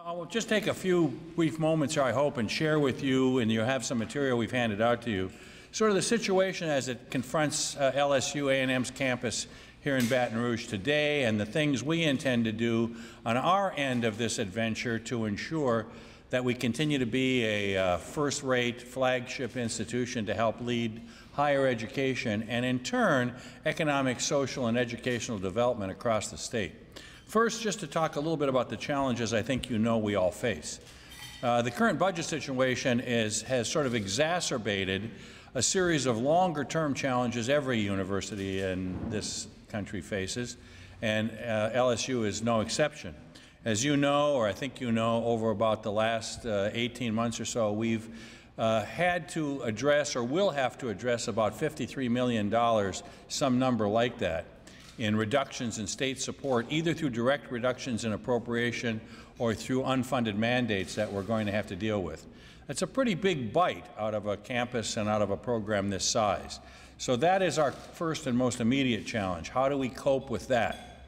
I'll just take a few brief moments here, I hope, and share with you, and you have some material we've handed out to you, sort of the situation as it confronts LSU A&M's campus here in Baton Rouge today, and the things we intend to do on our end of this adventure to ensure that we continue to be a first-rate flagship institution to help lead higher education and, in turn, economic, social, and educational development across the state. First, just to talk a little bit about the challenges I think you know we all face. The current budget situation has sort of exacerbated a series of longer-term challenges every university in this country faces, and LSU is no exception. As you know, or I think you know, over about the last 18 months or so, we've had to address, or will have to address, about $53 million, some number like that, in reductions in state support, either through direct reductions in appropriation or through unfunded mandates that we're going to have to deal with. That's a pretty big bite out of a campus and out of a program this size. So that is our first and most immediate challenge. How do we cope with that?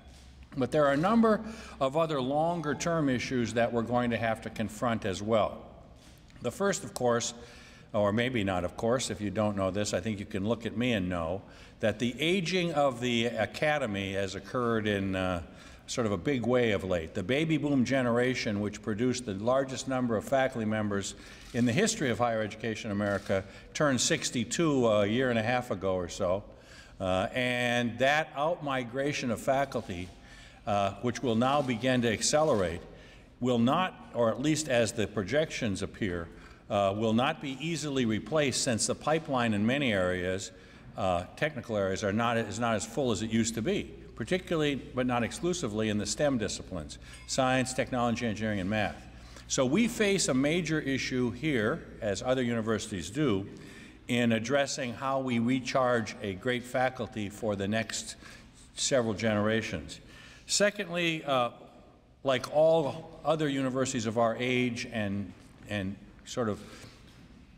But there are a number of other longer-term issues that we're going to have to confront as well. The first, of course, or maybe not of course, if you don't know this, I think you can look at me and know that the aging of the academy has occurred in sort of a big way of late. The baby boom generation, which produced the largest number of faculty members in the history of higher education in America, turned 62 a year and a half ago or so. And that out-migration of faculty, which will now begin to accelerate, will not, or at least as the projections appear, will not be easily replaced, since the pipeline in many areas, technical areas, is not as full as it used to be, particularly but not exclusively in the STEM disciplines, science, technology, engineering, and math. So we face a major issue here, as other universities do, in addressing how we recharge a great faculty for the next several generations. Secondly, like all other universities of our age and sort of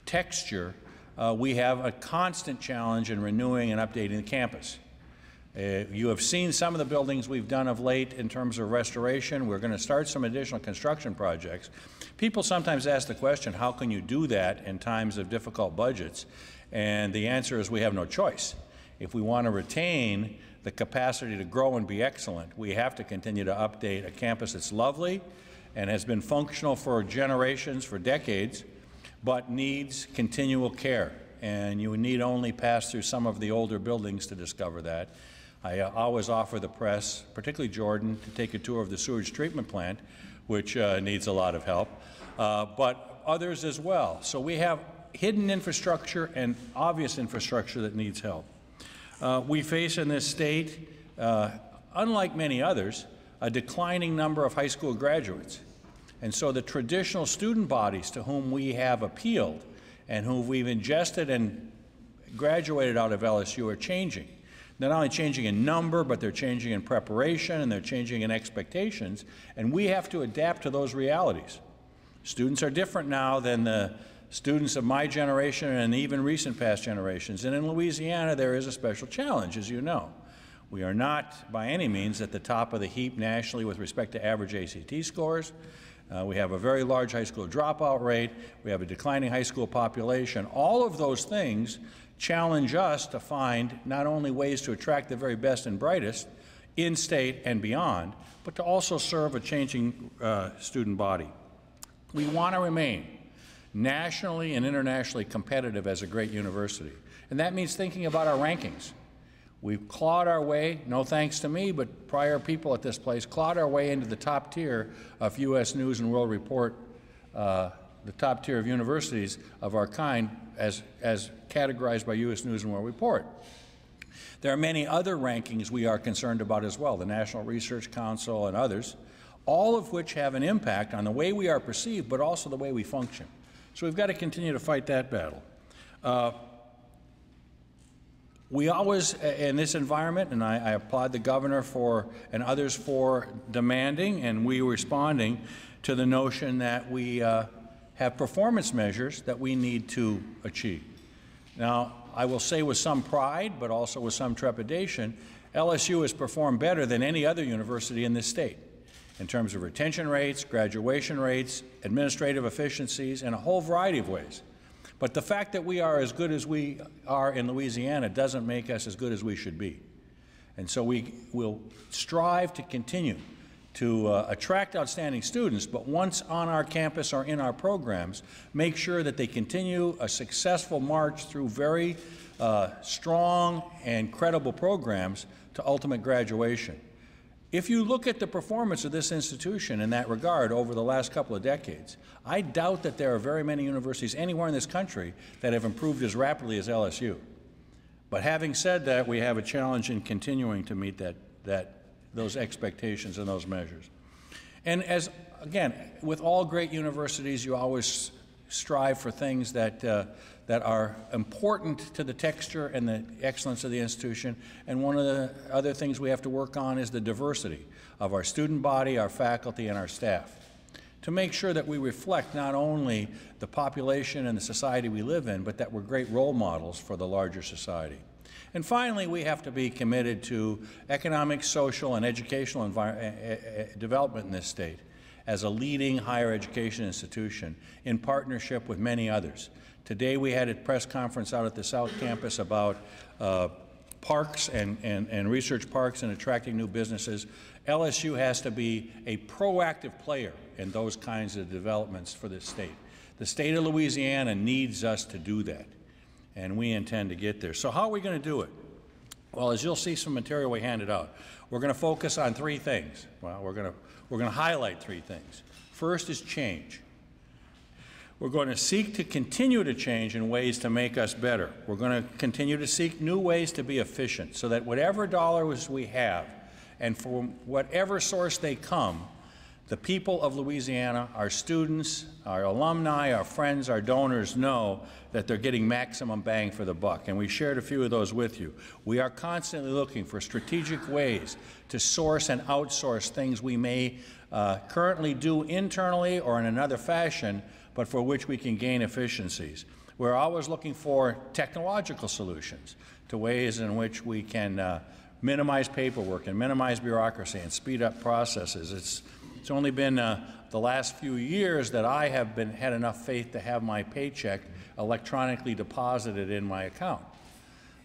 texture, we have a constant challenge in renewing and updating the campus. You have seen some of the buildings we've done of late in terms of restoration. We're going to start some additional construction projects. People sometimes ask the question, how can you do that in times of difficult budgets? And the answer is we have no choice. If we want to retain the capacity to grow and be excellent, we have to continue to update a campus that's lovely and has been functional for generations, for decades, but needs continual care. And you need only pass through some of the older buildings to discover that. I always offer the press, particularly Jordan, to take a tour of the sewage treatment plant, which needs a lot of help, but others as well. So we have hidden infrastructure and obvious infrastructure that needs help. We face in this state, unlike many others, a declining number of high school graduates. And so the traditional student bodies to whom we have appealed and who we've ingested and graduated out of LSU are changing. They're not only changing in number, but they're changing in preparation, and they're changing in expectations, and we have to adapt to those realities. Students are different now than the students of my generation and even recent past generations. And in Louisiana, there is a special challenge, as you know. We are not, by any means, at the top of the heap nationally with respect to average ACT scores. We have a very large high school dropout rate. We have a declining high school population. All of those things challenge us to find not only ways to attract the very best and brightest in-state and beyond, but to also serve a changing student body. We want to remain nationally and internationally competitive as a great university. And that means thinking about our rankings. We've clawed our way, no thanks to me, but prior people at this place, clawed our way into the top tier of U.S. News and World Report, the top tier of universities of our kind as categorized by U.S. News and World Report. There are many other rankings we are concerned about as well, the National Research Council and others, all of which have an impact on the way we are perceived, but also the way we function. So we've got to continue to fight that battle. We always, in this environment, and I applaud the governor and others for demanding and we responding to the notion that we have performance measures that we need to achieve. Now, I will say with some pride, but also with some trepidation, LSU has performed better than any other university in this state. in terms of retention rates, graduation rates, administrative efficiencies, and a whole variety of ways. But the fact that we are as good as we are in Louisiana doesn't make us as good as we should be. And so we will strive to continue to attract outstanding students, but once on our campus or in our programs, make sure that they continue a successful march through very strong and credible programs to ultimate graduation. If you look at the performance of this institution in that regard over the last couple of decades, I doubt that there are very many universities anywhere in this country that have improved as rapidly as LSU. But having said that, we have a challenge in continuing to meet those expectations and those measures. And as, again, with all great universities, you always strive for things that are important to the texture and the excellence of the institution. And one of the other things we have to work on is the diversity of our student body, our faculty, and our staff, to make sure that we reflect not only the population and the society we live in, but that we're great role models for the larger society. And finally, we have to be committed to economic, social, and educational development in this state as a leading higher education institution in partnership with many others. Today we had a press conference out at the South Campus about parks and research parks and attracting new businesses. LSU has to be a proactive player in those kinds of developments for this state. The state of Louisiana needs us to do that, and we intend to get there. So how are we going to do it? Well, as you'll see some material we handed out, we're going to focus on three things. Well, we're going to highlight three things. First is change. We're going to seek to continue to change in ways to make us better. We're going to continue to seek new ways to be efficient so that whatever dollars we have, and from whatever source they come, the people of Louisiana, our students, our alumni, our friends, our donors know that they're getting maximum bang for the buck, and we shared a few of those with you. We are constantly looking for strategic ways to source and outsource things we may currently do internally or in another fashion, but for which we can gain efficiencies. We're always looking for technological solutions to ways in which we can minimize paperwork and minimize bureaucracy and speed up processes. It's only been the last few years that I have had enough faith to have my paycheck electronically deposited in my account.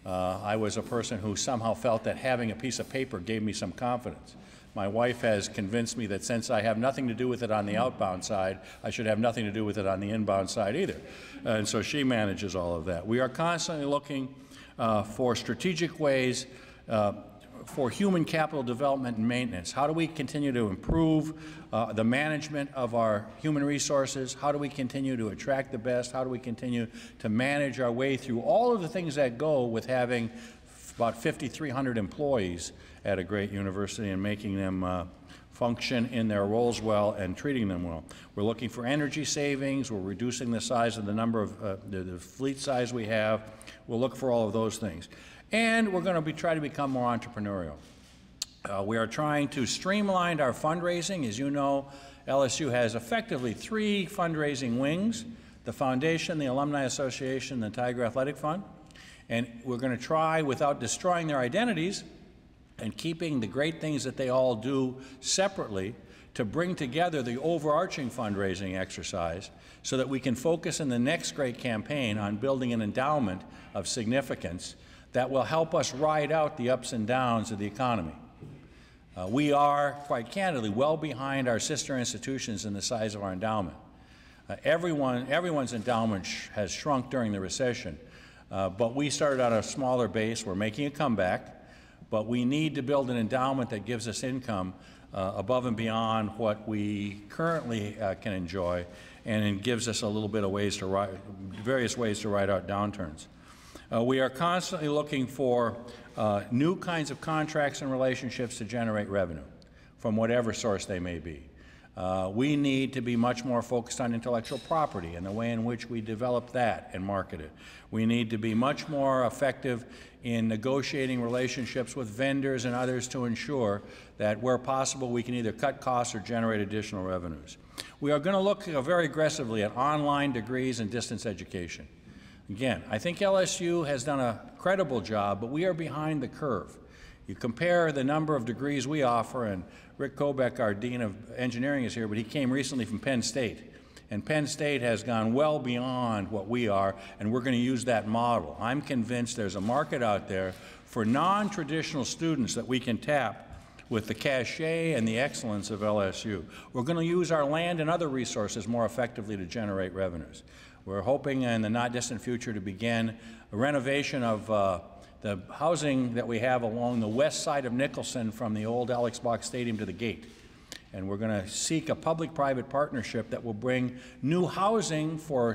I was a person who somehow felt that having a piece of paper gave me some confidence. My wife has convinced me that since I have nothing to do with it on the outbound side, I should have nothing to do with it on the inbound side either. And so she manages all of that. We are constantly looking for strategic ways for human capital development and maintenance. How do we continue to improve the management of our human resources? How do we continue to attract the best? How do we continue to manage our way through all of the things that go with having about 5,300 employees at a great university and making them function in their roles well and treating them well? We're looking for energy savings. We're reducing the size of the number of the fleet size we have. We'll look for all of those things. And we're going to try to become more entrepreneurial. We are trying to streamline our fundraising. As you know, LSU has effectively 3 fundraising wings: the foundation, the Alumni Association, the Tiger Athletic Fund. And we're going to try, without destroying their identities and keeping the great things that they all do separately, to bring together the overarching fundraising exercise so that we can focus in the next great campaign on building an endowment of significance that will help us ride out the ups and downs of the economy. We are, quite candidly, well behind our sister institutions in the size of our endowment. Everyone's endowment has shrunk during the recession, but we started on a smaller base. We're making a comeback, but we need to build an endowment that gives us income above and beyond what we currently can enjoy, and it gives us a little bit of various ways to ride out downturns. We are constantly looking for new kinds of contracts and relationships to generate revenue from whatever source they may be. We need to be much more focused on intellectual property and the way in which we develop that and market it. We need to be much more effective in negotiating relationships with vendors and others to ensure that where possible we can either cut costs or generate additional revenues. We are going to look very aggressively at online degrees and distance education. Again, I think LSU has done a credible job, but we are behind the curve. You compare the number of degrees we offer, and Rick Kobeck, our Dean of Engineering, is here, but he came recently from Penn State. And Penn State has gone well beyond what we are, and we're going to use that model. I'm convinced there's a market out there for non-traditional students that we can tap with the cachet and the excellence of LSU. We're going to use our land and other resources more effectively to generate revenues. We're hoping in the not-distant future to begin a renovation of the housing that we have along the west side of Nicholson from the old Alex Box Stadium to the gate. And we're going to seek a public-private partnership that will bring new housing for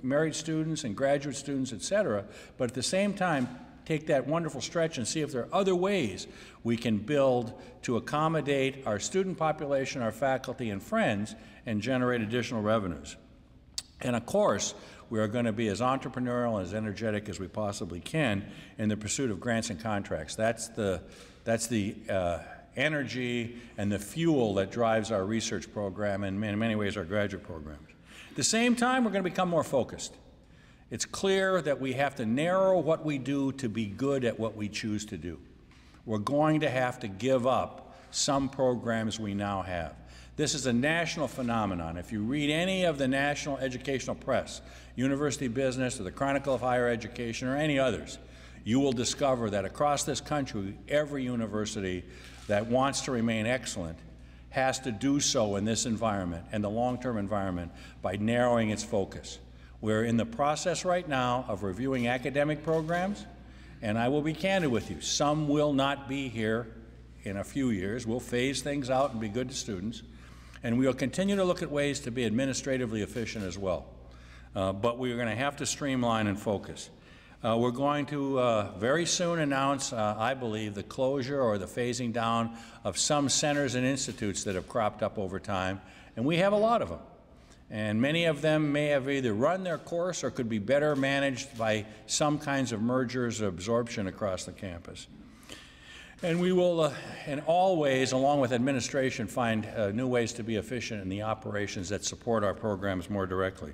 married students and graduate students, et cetera, but at the same time, take that wonderful stretch and see if there are other ways we can build to accommodate our student population, our faculty and friends, and generate additional revenues. And of course, we are going to be as entrepreneurial and as energetic as we possibly can in the pursuit of grants and contracts. That's the energy and the fuel that drives our research program and in many ways our graduate programs. At the same time, we're going to become more focused. It's clear that we have to narrow what we do to be good at what we choose to do. We're going to have to give up some programs we now have. This is a national phenomenon. If you read any of the national educational press, University Business or the Chronicle of Higher Education or any others, you will discover that across this country, every university that wants to remain excellent has to do so in this environment and the long-term environment by narrowing its focus. We're in the process right now of reviewing academic programs, and I will be candid with you. Some will not be here in a few years. We'll phase things out and be good to students, and we will continue to look at ways to be administratively efficient as well. But we're going to have to streamline and focus. We're going to very soon announce, I believe, the closure or the phasing down of some centers and institutes that have cropped up over time, and we have a lot of them. And many of them may have either run their course or could be better managed by some kinds of mergers or absorption across the campus. And we will, in all ways, along with administration, find new ways to be efficient in the operations that support our programs more directly.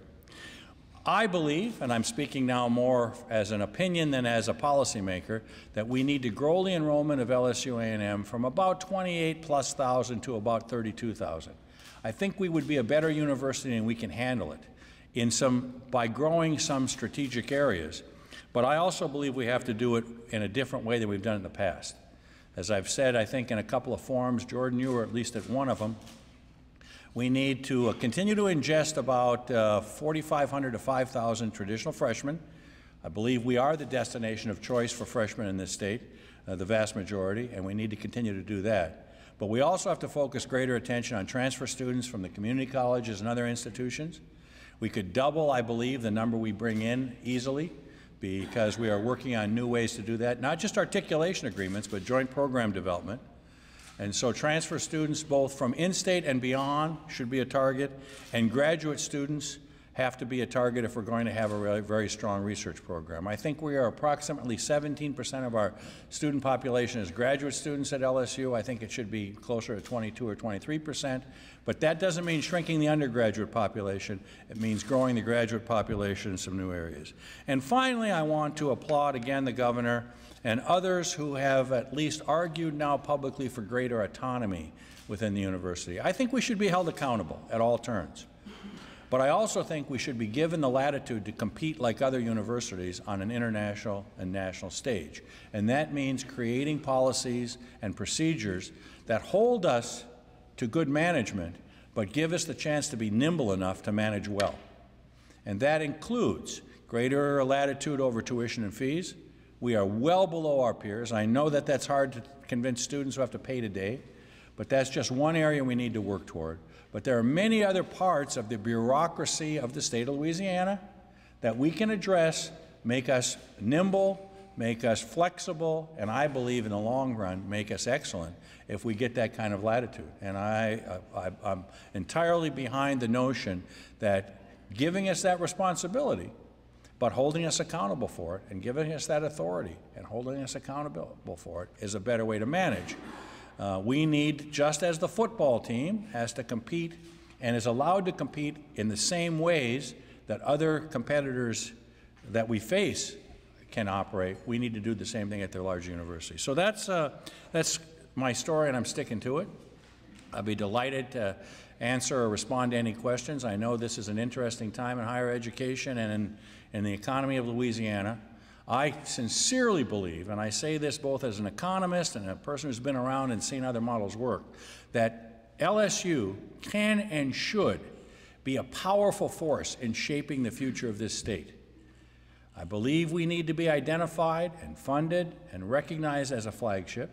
I believe, and I'm speaking now more as an opinion than as a policymaker, that we need to grow the enrollment of LSU A&M from about 28,000+ to about 32,000. I think we would be a better university and we can handle it by growing some strategic areas. But I also believe we have to do it in a different way than we've done it in the past. As I've said, I think in a couple of forums, Jordan, you were at least at one of them, we need to continue to ingest about 4,500 to 5,000 traditional freshmen. I believe we are the destination of choice for freshmen in this state, the vast majority, and we need to continue to do that. But we also have to focus greater attention on transfer students from the community colleges and other institutions. We could double, I believe, the number we bring in easily because we are working on new ways to do that, not just articulation agreements, but joint program development. And so transfer students both from in-state and beyond should be a target, and graduate students have to be a target if we're going to have a really very strong research program. I think we are approximately 17% of our student population is graduate students at LSU. I think it should be closer to 22 or 23%, but that doesn't mean shrinking the undergraduate population. It means growing the graduate population in some new areas. And finally, I want to applaud again the governor and others who have at least argued now publicly for greater autonomy within the university. I think we should be held accountable at all turns. But I also think we should be given the latitude to compete like other universities on an international and national stage. And that means creating policies and procedures that hold us to good management, but give us the chance to be nimble enough to manage well. And that includes greater latitude over tuition and fees. We are well below our peers. I know that that's hard to convince students who have to pay today, but that's just one area we need to work toward. But there are many other parts of the bureaucracy of the state of Louisiana that we can address, make us nimble, make us flexible, and I believe in the long run make us excellent if we get that kind of latitude. And I'm entirely behind the notion that giving us that responsibility, but holding us accountable for it and giving us that authority and holding us accountable for it is a better way to manage. We need, just as the football team has to compete and is allowed to compete in the same ways that other competitors that we face can operate. We need to do the same thing at their large universities. So that's my story, and I'm sticking to it. I'll be delighted to answer or respond to any questions. I know this is an interesting time in higher education and in the economy of Louisiana. I sincerely believe, and I say this both as an economist and a person who's been around and seen other models work, that LSU can and should be a powerful force in shaping the future of this state. I believe we need to be identified and funded and recognized as a flagship,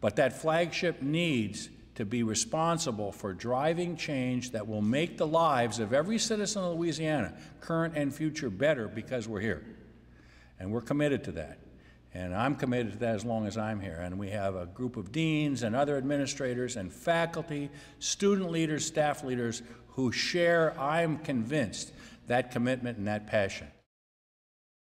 but that flagship needs to be responsible for driving change that will make the lives of every citizen of Louisiana, current and future, better because we're here. And we're committed to that. And I'm committed to that as long as I'm here. And we have a group of deans and other administrators and faculty, student leaders, staff leaders who share, I'm convinced, that commitment and that passion.